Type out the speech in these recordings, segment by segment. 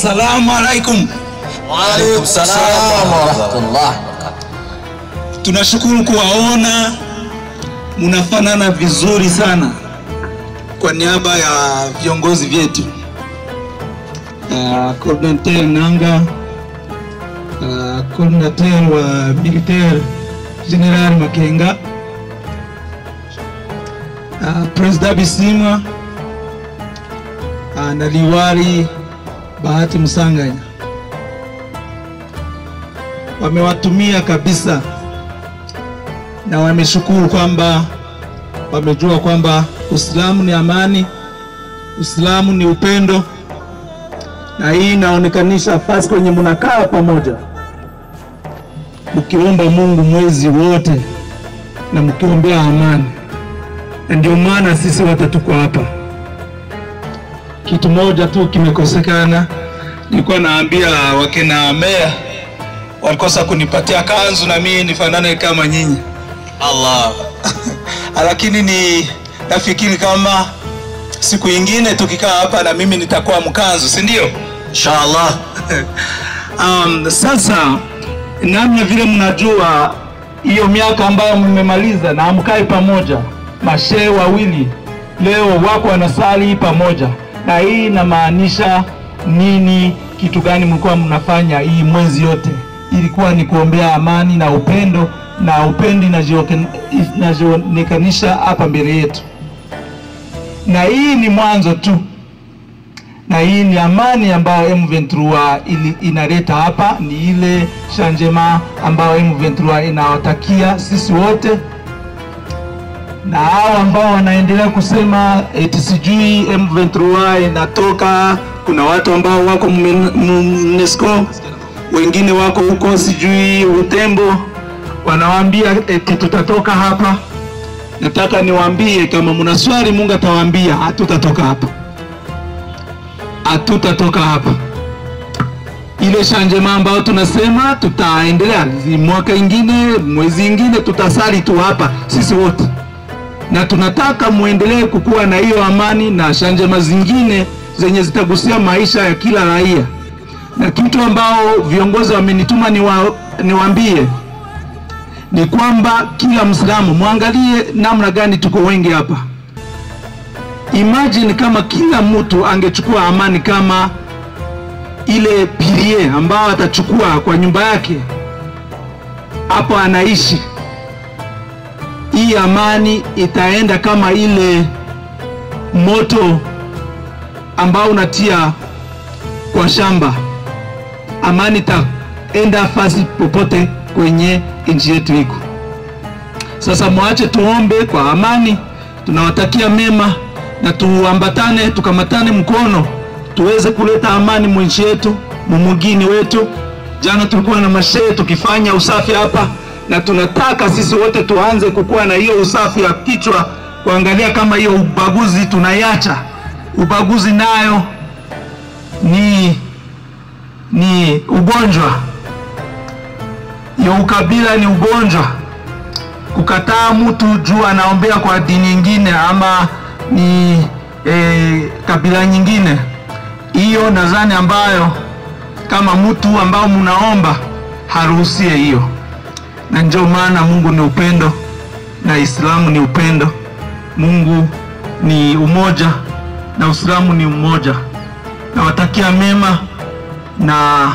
Assalamu alaikum. Wa alaikum salam wa rahmatullah. Tunashukuru kuwaona, mnafanana vizuri sana. Kwa niaba ya viongozi vyetu, Coordinateur Nanga, Coordinateur wa Militaire General Makenga, President Bisimwa, na Liwali Bahati Musanganya, wamewatumia kabisa na wameshukuru kwamba wamejua kwamba Uislamu ni amani, Uislamu ni upendo, na hii inaonekanisha fasi kwenye mnakaa pamoja mkiomba Mungu mwezi wote na mkiombea amani. Na ndio maana sisi wote tuko hapa. Kitu moja tu kimekosekana. Nilikuwa naambia wakina meya walikosa kunipatia kanzu na mimi nifanane kama nyinyi. Allah. Lakini nafikiri kama siku nyingine tukikaa hapa na mimi nitakuwa mkanzu, si ndio? Inshallah. Sasa namna vile mnajua hiyo miaka ambayo mmemaliza na mkae pamoja, mashehe wawili leo wako wanasali pamoja, na hii inamaanisha nini? Kitu gani mlikuwa mnafanya hii mwezi yote? Ilikuwa ni kuombea amani na upendo, na upendo inajionekanisha hapa mbele yetu. Na hii ni mwanzo tu, na hii ni amani ambayo M23 inaleta hapa, ni ile changement ambayo M23 inawatakia sisi wote. Na hao ambao wanaendelea kusema eti sijui M23 inatoka, kuna watu ambao wako UNESCO, wengine wako huko sijui Utembo, wanawaambia eti tutatoka hapa. Nataka niwaambie kama mna swali Mungu atawaambia hatutatoka hapa. Hatutatoka hapa. Ile changement ambao tunasema tutaendelea mwaka ingine, mwezi ingine tutasali tu hapa sisi wote. Na tunataka muendelee kukua na hiyo amani na changement zingine zenye zitagusia maisha ya kila raia. Na kitu ambao viongozi wamenituma niwaambie ni kwamba kila Muislamu muangalie namna gani tuko wengi hapa. Imagine kama kila mtu angechukua amani kama ile pirie ambao atachukua kwa nyumba yake hapo anaishi. Hii amani itaenda kama ile moto ambao unatia kwa shamba. Amani itaenda fasi popote kwenye nchi yetu iko. Sasa muache tuombe kwa amani, tunawatakia mema na tuambatane, tukamatane mkono tuweze kuleta amani mwenchi yetu, mumugini wetu. Jana tulikuwa na mashehe tukifanya usafi hapa, na tunataka sisi wote tuanze kukua na hiyo usafi ya kichwa, kuangalia kama hiyo ubaguzi tunaiacha. Ubaguzi nayo ni ugonjwa. Hiyo ukabila ni ugonjwa. Kukataa mtu juu anaombea kwa dini nyingine ama ni kabila nyingine, hiyo nadhani ambayo kama mtu ambao mnaomba haruhusie hiyo. Na ndio maana Mungu ni upendo na Islamu ni upendo. Mungu ni umoja na Uislamu ni umoja. Nawatakia mema na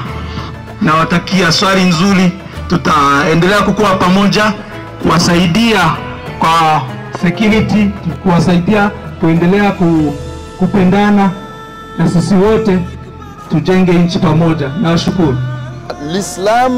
nawatakia swali nzuri. Tutaendelea kukua pamoja, kuwasaidia kwa security, kuwasaidia kuendelea kupendana, na sisi wote tujenge nchi pamoja. Nashukuru. L'islam,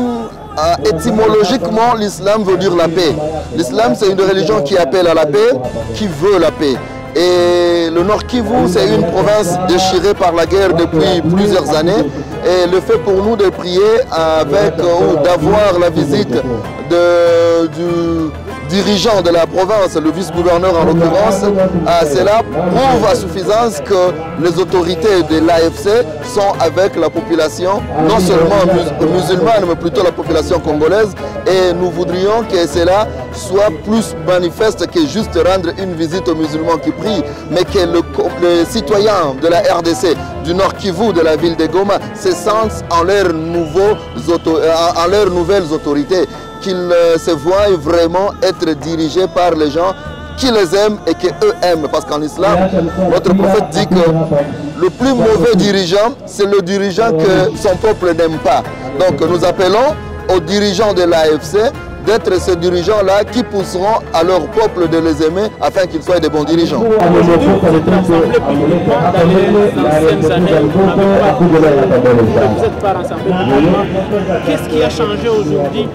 étymologiquement, l'islam veut dire la paix. L'islam, c'est une religion qui appelle à la paix, qui veut la paix. Et le Nord Kivu, c'est une province déchirée par la guerre depuis plusieurs années. Et le fait pour nous de prier avec ou d'avoir la visite dirigeant de la province, le vice-gouverneur en l'occurrence, cela prouve à suffisance que les autorités de l'AFC sont avec la population, non seulement musulmane, mais plutôt la population congolaise. Et nous voudrions que cela soit plus manifeste que juste rendre une visite aux musulmans qui prient, mais que les citoyens de la RDC, du Nord Kivu, de la ville de Goma, se sentent en leurs nouvelles autorités, qu'ils se voient vraiment être dirigés par les gens qui les aiment et qu'eux aiment. Parce qu'en islam, notre prophète dit que le plus mauvais dirigeant, c'est le dirigeant que son peuple n'aime pas. Donc nous appelons aux dirigeants de l'AFC d'être ces dirigeants-là qui pousseront à leur peuple de les aimer afin qu'ils soient des bons dirigeants. Qu'est-ce qui a changé aujourd'hui?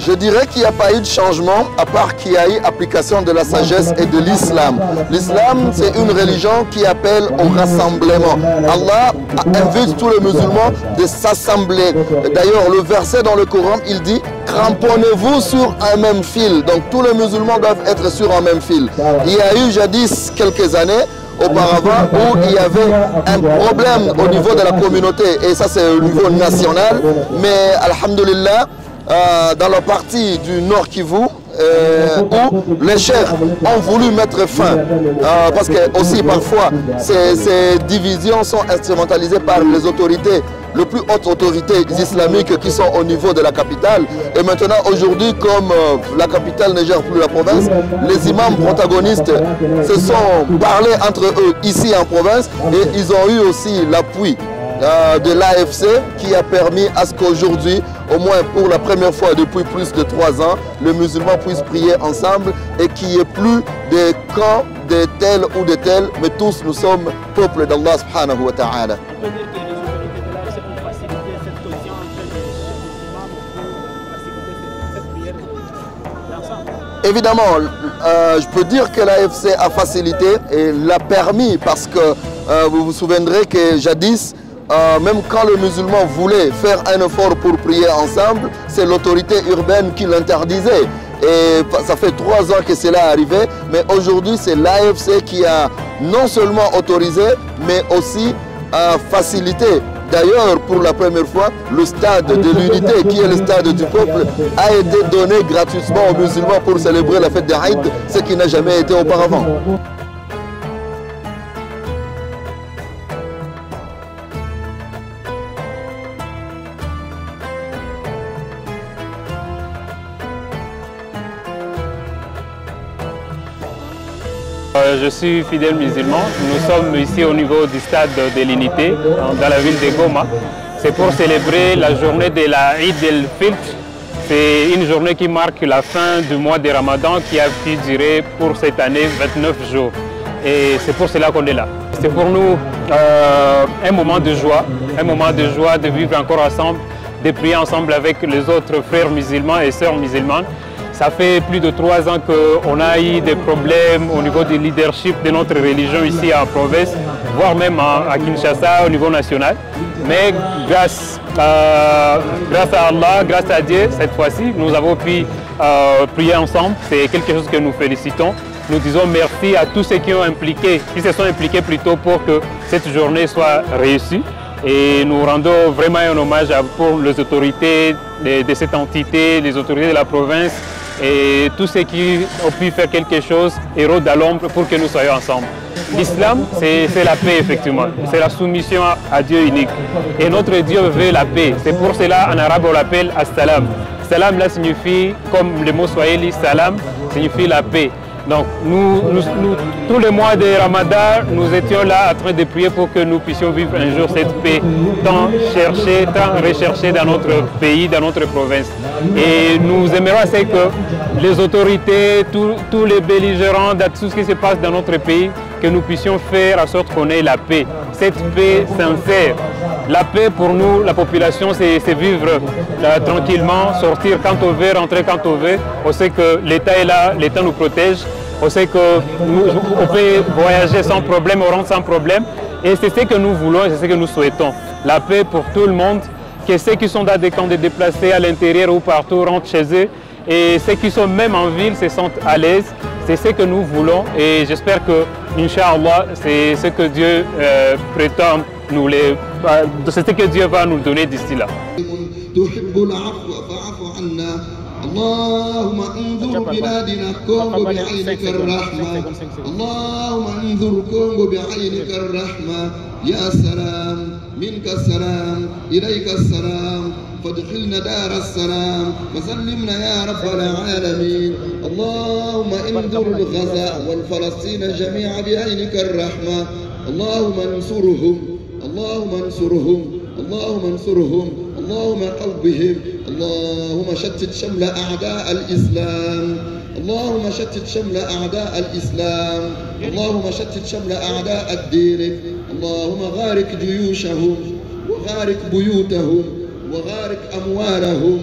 Je dirais qu'il n'y a pas eu de changement à part qu'il y a eu application de la sagesse et de l'islam. L'islam, c'est une religion qui appelle au rassemblement. Allah invite tous les musulmans de s'assembler. D'ailleurs, le verset dans le Coran, il dit « Cramponnez-vous sur un même fil ». Donc tous les musulmans doivent être sur un même fil. Il y a eu jadis quelques années auparavant où il y avait un problème au niveau de la communauté, et ça c'est au niveau national, mais alhamdulillah, dans la partie du Nord Kivu, où les chefs ont voulu mettre fin, parce que aussi parfois ces divisions sont instrumentalisées par les autorités, les plus hautes autorités islamiques qui sont au niveau de la capitale. Et maintenant aujourd'hui, comme la capitale ne gère plus la province, les imams protagonistes se sont parlé entre eux ici en province, et ils ont eu aussi l'appui de l'AFC qui a permis à ce qu'aujourd'hui, au moins pour la première fois depuis plus de 3 ans, les musulmans puissent prier ensemble et qu'il n'y ait plus de camps de tel ou de tel, mais tous nous sommes peuple d'Allah subhanahu wa ta'ala. On peut dire que les autorités de l'AFC ont facilité cette cohésion entre les imams pour faciliter cette prière ensemble. Évidemment, je peux dire que l'AFC a facilité et l'a permis parce que vous vous souviendrez que jadis, même quand les musulmans voulaient faire un effort pour prier ensemble, c'est l'autorité urbaine qui l'interdisait. Et ça fait 3 ans que cela est arrivé, mais aujourd'hui c'est l'AFC qui a non seulement autorisé, mais aussi facilité. D'ailleurs, pour la première fois, le stade de l'unité, qui est le stade du peuple, a été donné gratuitement aux musulmans pour célébrer la fête d'Aïd, ce qui n'a jamais été auparavant. Je suis fidèle musulman. Nous sommes ici au niveau du stade de l'unité, dans la ville de Goma. C'est pour célébrer la journée de la Eid el-Fitr. C'est une journée qui marque la fin du mois de Ramadan qui a pu durer pour cette année 29 jours. Et c'est pour cela qu'on est là. C'est pour nous un moment de joie de vivre encore ensemble, de prier ensemble avec les autres frères musulmans et sœurs musulmanes. Ça fait plus de 3 ans qu'on a eu des problèmes au niveau du leadership de notre religion ici en province, voire même à Kinshasa au niveau national. Mais grâce à Allah, grâce à Dieu, cette fois-ci, nous avons pu prier ensemble. C'est quelque chose que nous félicitons. Nous disons merci à tous ceux qui se sont impliqués plutôt pour que cette journée soit réussie. Et nous rendons vraiment un hommage pour les autorités de cette entité, les autorités de la province et tous ceux qui ont pu faire quelque chose, héros de l'ombre, pour que nous soyons ensemble. L'islam, c'est la paix, effectivement. C'est la soumission à Dieu unique. Et notre Dieu veut la paix. C'est pour cela, en arabe, on l'appelle as-salam. Salam, là, signifie, comme le mot swahili, salam, signifie la paix. Donc, tous les mois de Ramadan, nous étions là en train de prier pour que nous puissions vivre un jour cette paix tant cherchée, tant recherchée dans notre pays, dans notre province. Et nous aimerions assez que les autorités, tous les belligérants, tout ce qui se passe dans notre pays, que nous puissions faire en sorte qu'on ait la paix. Cette paix sincère. La paix pour nous, la population, c'est vivre tranquillement, sortir quand on veut, rentrer quand on veut. On sait que l'État est là, l'État nous protège. On sait qu'on peut voyager sans problème, on rentre sans problème. Et c'est ce que nous voulons et c'est ce que nous souhaitons. La paix pour tout le monde, que ceux qui sont dans des camps de déplacés à l'intérieur ou partout rentrent chez eux et ceux qui sont même en ville se sentent à l'aise. C'est ce que nous voulons et j'espère que, Inch'Allah, c'est ce que Dieu prétend c'est ce que Dieu va nous donner d'ici là. اللهم انظر بلادنا كونغو بعينك الرحمة اللهم انظر كونغو بعينك الرحمة يا سلام منك السلام إليك السلام فادخلنا دار السلام وسلمنا يا رب العالمين اللهم انظر الغزة والفلسطين جميعا بعينك الرحمة اللهم انصرهم اللهم انصرهم اللهم انصرهم اللهم قوهم اللهم شتت شمل أعداء الإسلام اللهم شتت شمل أعداء الإسلام اللهم شتت شمل أعداء الدين اللهم غارق جيوشهم وغارق بيوتهم وغارق أموالهم